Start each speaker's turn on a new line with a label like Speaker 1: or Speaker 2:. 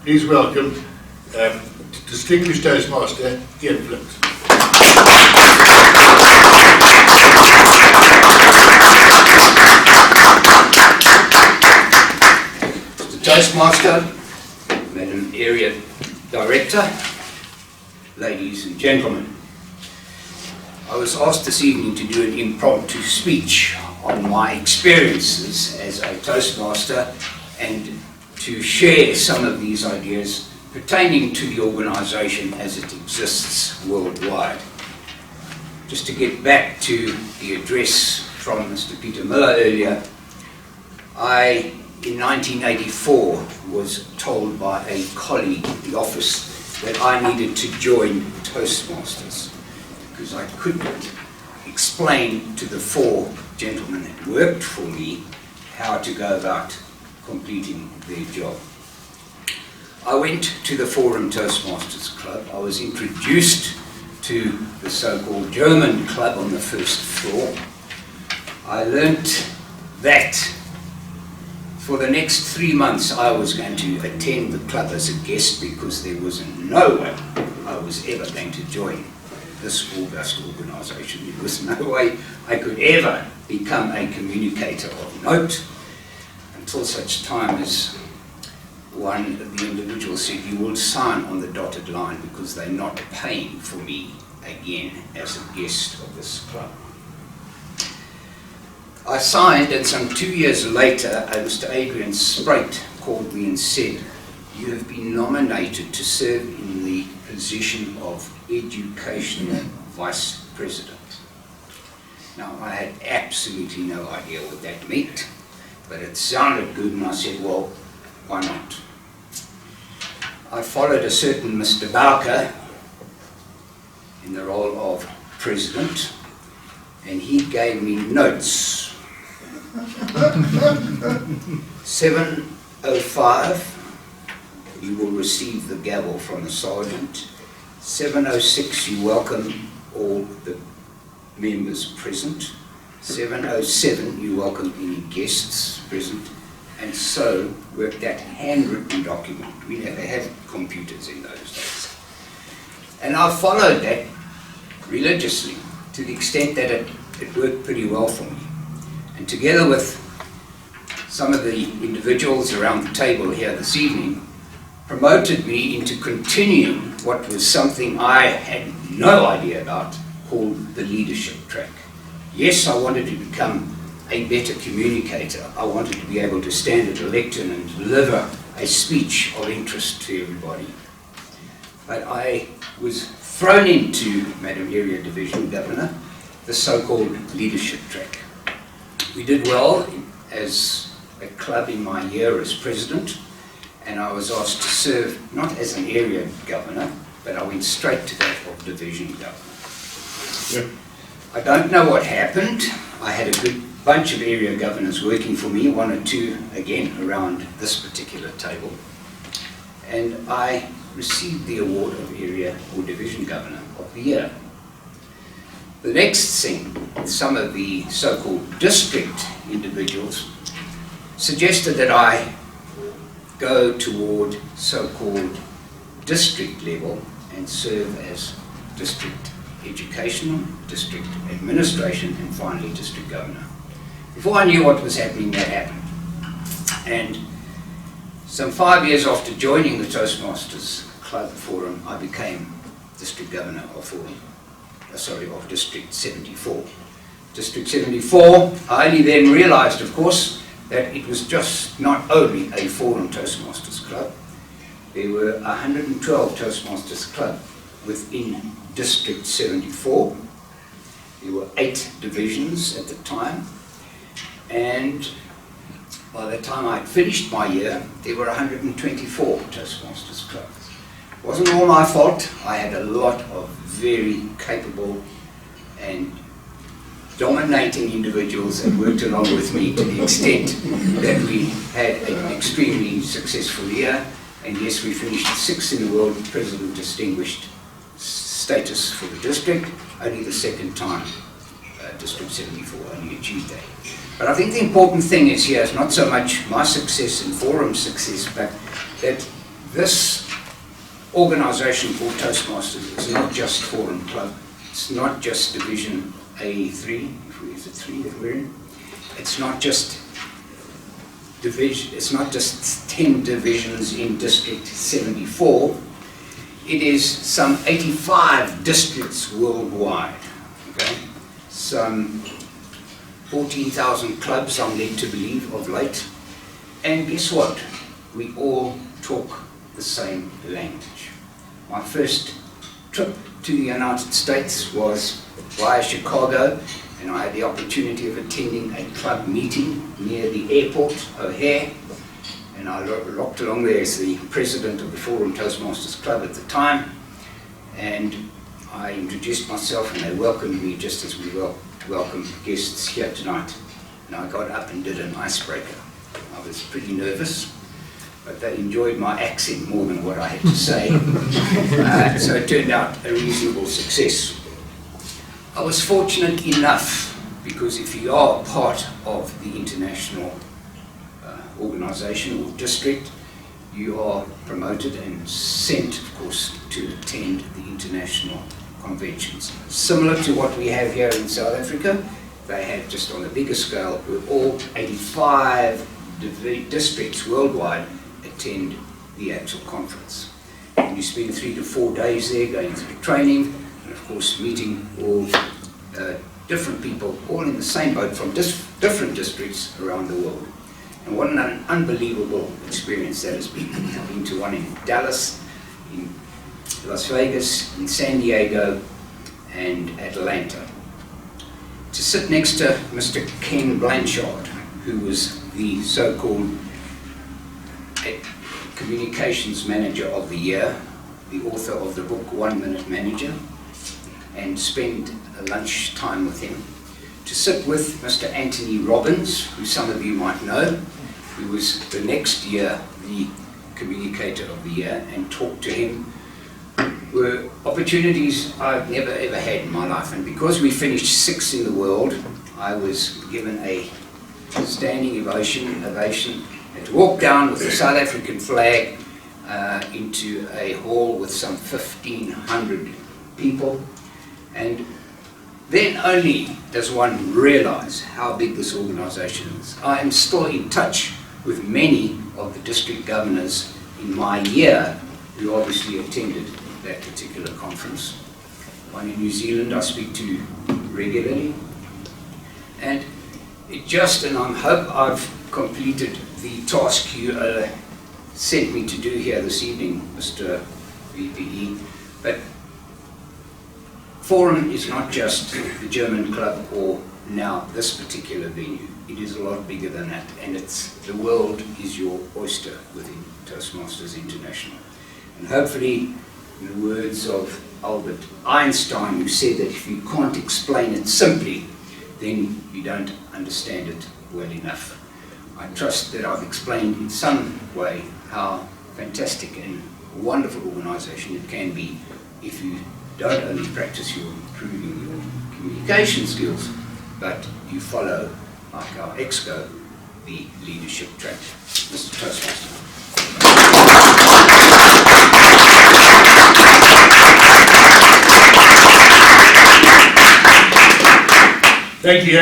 Speaker 1: please welcome distinguished Toastmaster Ian Flint.
Speaker 2: Mr. Toastmaster, Madam Area Director, ladies and gentlemen, I was asked this evening to do an impromptu speech on my experiences as a Toastmaster and to share some of these ideas pertaining to the organisation as it exists worldwide. Just to get back to the address from Mr. Peter Miller earlier, I, in 1984, was told by a colleague at the office that I needed to join Toastmasters because I couldn't explain to the four gentlemen that worked for me how to go about completing their job. I went to the Forum Toastmasters Club. I was introduced to the so-called German club on the first floor. I learnt that for the next 3 months I was going to attend the club as a guest because there was no way I was ever going to join this august organisation. There was no way I could ever become a communicator of note until such time as one of the individuals said, "You will sign on the dotted line because they're not paying for me again as a guest of this club." I signed, and some 2 years later, Mr. Adrian Sprite called me and said, "You have been nominated to serve in the position of Educational Vice President." Now, I had absolutely no idea what that meant, but it sounded good, and I said, well, why not? I followed a certain Mr. Bowker in the role of President, and he gave me notes. 7:05, you will receive the gavel from the sergeant. 7:06, you welcome all the members present. 7:07, you welcome any guests present. And so worked that handwritten document. We never had computers in those days. And I followed that religiously to the extent that it worked pretty well for me. And together with some of the individuals around the table here this evening, promoted me into continuing what was something I had no idea about, called the leadership track. Yes, I wanted to become a better communicator. I wanted to be able to stand at a lectern and deliver a speech of interest to everybody. But I was thrown into, Madam Area Division Governor, the so-called leadership track. We did well as a club in my year as president, and I was asked to serve not as an area governor, but I went straight to that of division governor.
Speaker 1: Yeah.
Speaker 2: I don't know what happened. I had a good bunch of area governors working for me, one or two again around this particular table, and I received the award of area or division governor of the year. The next thing, some of the so-called district individuals suggested that I go toward so-called district level and serve as district educational, district administration, and finally district governor. Before I knew what was happening, that happened. And some 5 years after joining the Toastmasters Club Forum, I became district governor of District 74. District 74, I only then realized, of course, that it was just not only a Forum Toastmasters Club. There were 112 Toastmasters Club within District 74. There were 8 divisions at the time, and by the time I'd finished my year, there were 124 Toastmasters clubs. It wasn't all my fault. I had a lot of very capable and dominating individuals that worked along with me to the extent that we had an extremely successful year, and yes, we finished 6th in the world President Distinguished status for the district, only the second time District 74 only achieved that. But I think the important thing is here is not so much my success and Forum's success, but that This organisation called Toastmasters is not just Forum Club. It's not just Division A3, is it 3 that we're in? It's not just division. It's not just 10 divisions in District 74. It is some 85 districts worldwide. Okay, some 14,000 clubs, I'm led to believe, of late. And guess what? We all talk the same language. My first trip to the United States was via Chicago, and I had the opportunity of attending a club meeting near the airport, O'Hare, and I locked along there as the president of the Forum Toastmasters Club at the time, and I introduced myself and they welcomed me just as we welcome guests here tonight. And I got up and did an icebreaker. I was pretty nervous, but they enjoyed my accent more than what I had to say. So it turned out a reasonable success. I was fortunate enough, because if you are part of the international organisation or district, you are promoted and sent, of course, to attend the international conventions. Similar to what we have here in South Africa, they have just on a bigger scale, where all 85 districts worldwide attend the actual conference. And you spend 3 to 4 days there going through training, and of course meeting all different people, all in the same boat from different districts around the world. And what an unbelievable experience that has been. I've been to one in Dallas, in Las Vegas, in San Diego, and Atlanta. To sit next to Mr. Ken Blanchard, who was the so-called Communications Manager of the Year, the author of the book 1 Minute Manager, and spend a lunch time with him. To sit with Mr. Anthony Robbins, who some of you might know, who was the next year the Communicator of the Year, and talk to him were opportunities I've never ever had in my life. And because we finished 6th in the world, I was given a standing ovation, and to walk down with the South African flag into a hall with some 1,500 people. And then only does one realize how big this organization is. I am still in touch with many of the district governors in my year who obviously attended that particular conference. One in New Zealand I speak to regularly. And I hope I've completed the task you sent me to do here this evening, Mr. VPE. But Forum is not just the German club or now this particular venue. It is a lot bigger than that, and the world is your oyster within Toastmasters International. And hopefully, in the words of Albert Einstein, who said that if you can't explain it simply, then you don't understand it well enough. I trust that I've explained in some way how fantastic and wonderful organisation it can be if you don't only practice your improving your communication skills, but you follow, like our EXCO, the leadership track. Mr. Toastmaster.
Speaker 1: Thank you.